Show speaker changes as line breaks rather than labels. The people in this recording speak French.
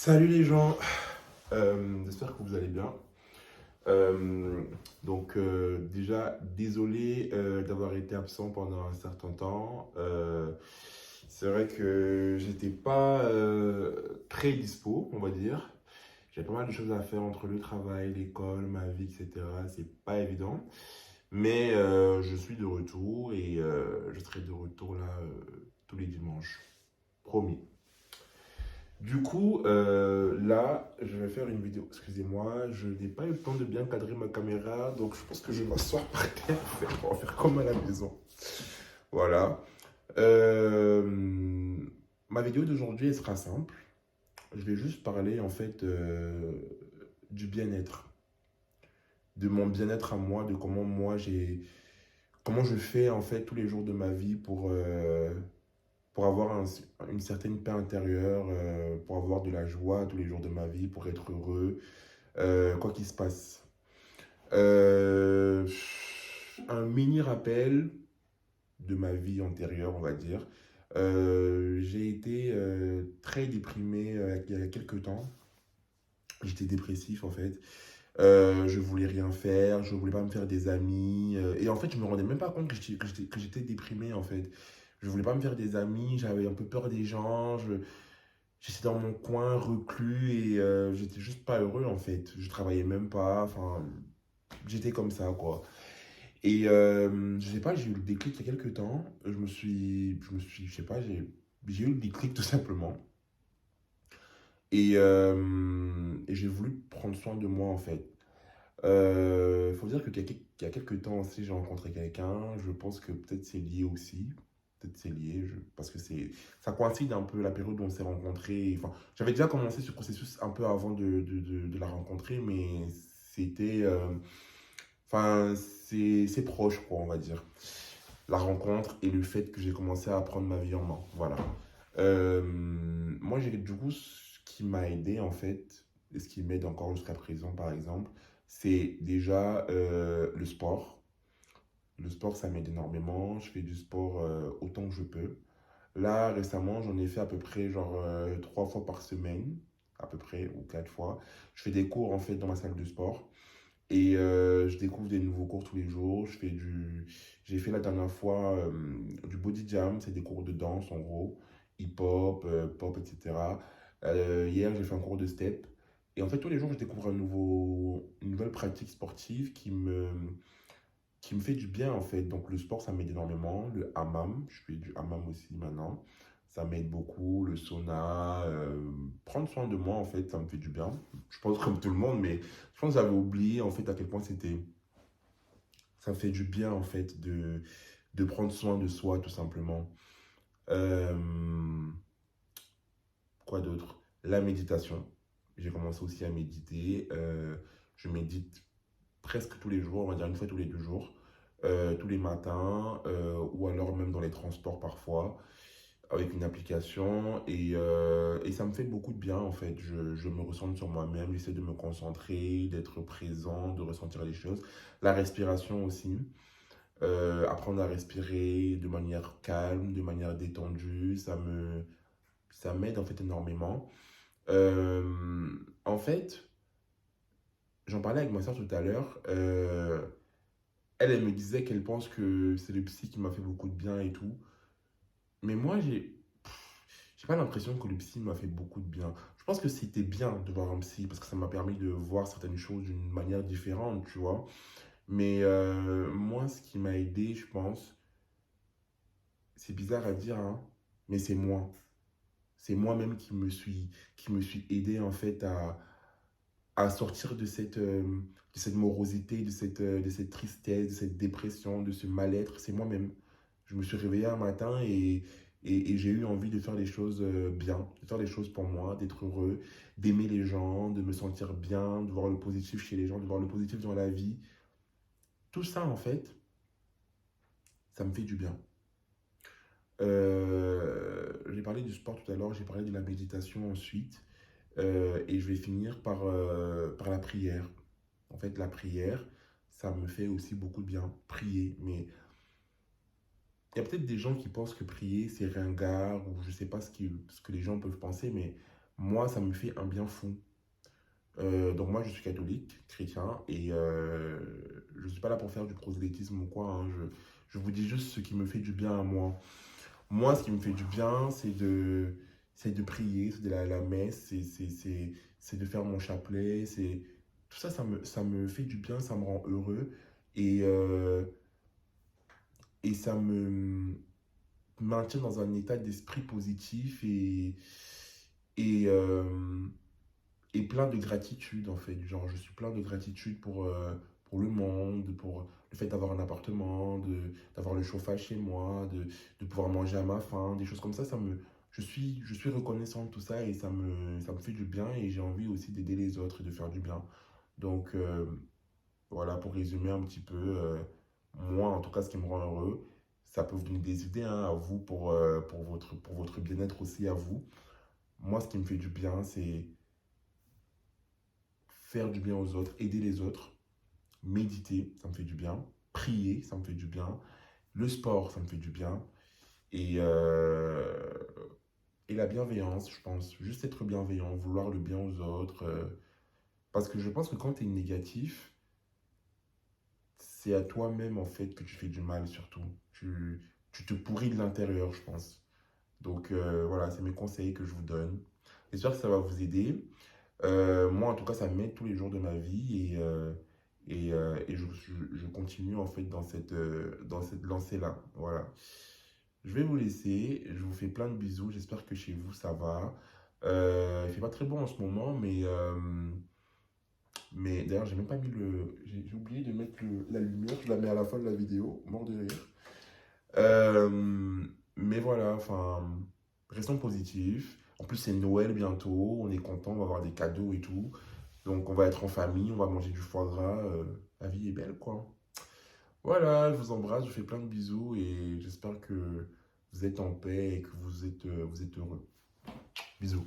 Salut les gens. J'espère que vous allez bien. Euh, Déjà, désolé d'avoir été absent pendant un certain temps. C'est vrai que j'étais pas très dispo, on va dire. J'ai pas mal de choses à faire entre le travail, l'école, ma vie, etc. C'est pas évident. Mais je suis de retour et je serai de retour là tous les dimanches. Promis. Du coup, là, je vais faire une vidéo. Excusez-moi, je n'ai pas eu le temps de bien cadrer ma caméra, donc je pense que je vais m'asseoir par terre pour faire comme à la maison. Voilà. Euh, Ma vidéo d'aujourd'hui, elle sera simple. Je vais juste parler en fait du bien-être, de mon bien-être à moi, de comment je fais en fait tous les jours de ma vie pour avoir une certaine paix intérieure, pour avoir de la joie tous les jours de ma vie, pour être heureux, quoi qu'il se passe. Euh, un mini rappel de ma vie antérieure, on va dire. J'ai été très déprimé il y a quelques temps. J'étais dépressif en fait. Je voulais rien faire, je voulais pas me faire des amis. Et en fait, je me rendais même pas compte que j'étais déprimé en fait. Je voulais pas me faire des amis, j'avais un peu peur des gens. J'étais dans mon coin, reclus, et j'étais juste pas heureux en fait. Je travaillais même pas, enfin, j'étais comme ça quoi. Et je sais pas, j'ai eu le déclic il y a quelques temps. Je sais pas, j'ai eu le déclic tout simplement. Et j'ai voulu prendre soin de moi en fait. Faut dire qu'il y a quelques temps aussi, j'ai rencontré quelqu'un. Je pense que peut-être c'est lié aussi. Peut-être c'est lié, parce que ça coïncide un peu la période où on s'est rencontrés. Enfin, j'avais déjà commencé ce processus un peu avant de la rencontrer, mais c'était. Enfin, c'est proche, quoi, on va dire. La rencontre et le fait que j'ai commencé à prendre ma vie en main. Voilà. Moi, j'ai du coup, ce qui m'a aidé, en fait, et ce qui m'aide encore jusqu'à présent, par exemple, c'est déjà le sport. Le sport, ça m'aide énormément. Je fais du sport autant que je peux. Là, récemment, j'en ai fait à peu près genre 3 fois par semaine, à peu près, ou 4 fois. Je fais des cours, en fait, dans ma salle de sport. Et je découvre des nouveaux cours tous les jours. J'ai fait la dernière fois du body jam, c'est des cours de danse en gros, hip-hop, pop, etc. Hier, j'ai fait un cours de step. Et en fait, tous les jours, je découvre une nouvelle pratique sportive qui me fait du bien en fait. Donc le sport, ça m'aide énormément. Le hammam, je fais du hammam aussi maintenant. Ça m'aide beaucoup. Le sauna, prendre soin de moi en fait, ça me fait du bien. Je pense comme tout le monde, mais je pense que j'avais oublié en fait à quel point ça fait du bien en fait de prendre soin de soi tout simplement. Euh, Quoi d'autre? La méditation. J'ai commencé aussi à méditer. Je médite presque tous les jours, on va dire une fois tous les 2 jours, tous les matins, ou alors même dans les transports parfois, avec une application. Et ça me fait beaucoup de bien en fait. Je me ressens sur moi-même, j'essaie de me concentrer, d'être présent, de ressentir les choses. La respiration aussi. Apprendre à respirer de manière calme, de manière détendue, ça m'aide en fait énormément. En fait, j'en parlais avec ma soeur tout à l'heure. Elle me disait qu'elle pense que c'est le psy qui m'a fait beaucoup de bien et tout. Mais moi, j'ai pas l'impression que le psy m'a fait beaucoup de bien. Je pense que c'était bien de voir un psy parce que ça m'a permis de voir certaines choses d'une manière différente, tu vois. Mais moi, ce qui m'a aidé, je pense, c'est bizarre à dire, hein, mais c'est moi. C'est moi-même qui me suis aidé en fait à sortir de cette morosité, de cette tristesse, de cette dépression, de ce mal-être. C'est moi-même. Je me suis réveillé un matin et j'ai eu envie de faire les choses bien, de faire les choses pour moi, d'être heureux, d'aimer les gens, de me sentir bien, de voir le positif chez les gens, de voir le positif dans la vie. Tout ça, en fait, ça me fait du bien. J'ai parlé du sport tout à l'heure, j'ai parlé de la méditation ensuite, et je vais finir par la prière. En fait, la prière, ça me fait aussi beaucoup de bien. Prier, mais il y a peut-être des gens qui pensent que prier, c'est ringard, ou je sais pas ce que les gens peuvent penser, mais moi, ça me fait un bien fou. Donc moi, je suis catholique, chrétien, et je ne suis pas là pour faire du prosélytisme ou quoi, hein. Je vous dis juste ce qui me fait du bien à moi. Moi, ce qui me fait du bien, c'est de prier, c'est de la messe, c'est de faire mon chapelet, tout ça, ça me fait du bien, ça me rend heureux, et, euh, et ça me maintient dans un état d'esprit positif et, euh, et plein de gratitude en fait. Genre, je suis plein de gratitude pour le monde, pour le fait d'avoir un appartement, d'avoir le chauffage chez moi, de pouvoir manger à ma faim, des choses comme ça. Je suis reconnaissant de tout ça et ça me fait du bien et j'ai envie aussi d'aider les autres et de faire du bien. Donc, voilà, pour résumer un petit peu, moi en tout cas, ce qui me rend heureux, ça peut vous donner des idées hein, à vous pour votre bien-être aussi à vous. Moi, ce qui me fait du bien, c'est faire du bien aux autres, aider les autres, méditer, ça me fait du bien, prier, ça me fait du bien, le sport, ça me fait du bien, et, euh, et la bienveillance, je pense, juste être bienveillant, vouloir le bien aux autres, parce que je pense que quand tu es négatif, c'est à toi-même en fait que tu fais du mal surtout, tu te pourris de l'intérieur, je pense. Donc voilà, c'est mes conseils que je vous donne. J'espère que ça va vous aider. Moi, en tout cas, ça m'aide tous les jours de ma vie et je continue en fait dans cette lancée-là. Voilà. Je vais vous laisser. Je vous fais plein de bisous. J'espère que chez vous, ça va. Il fait pas très bon en ce moment, mais d'ailleurs, j'ai même pas mis j'ai oublié de mettre la lumière. Je la mets à la fin de la vidéo. Mort de rire. Euh, mais voilà, enfin, restons positifs. En plus, c'est Noël bientôt. On est content, on va avoir des cadeaux et tout. Donc, on va être en famille, on va manger du foie gras. La vie est belle, quoi. Voilà, je vous embrasse, je vous fais plein de bisous et j'espère que vous êtes en paix et que vous êtes heureux. Bisous.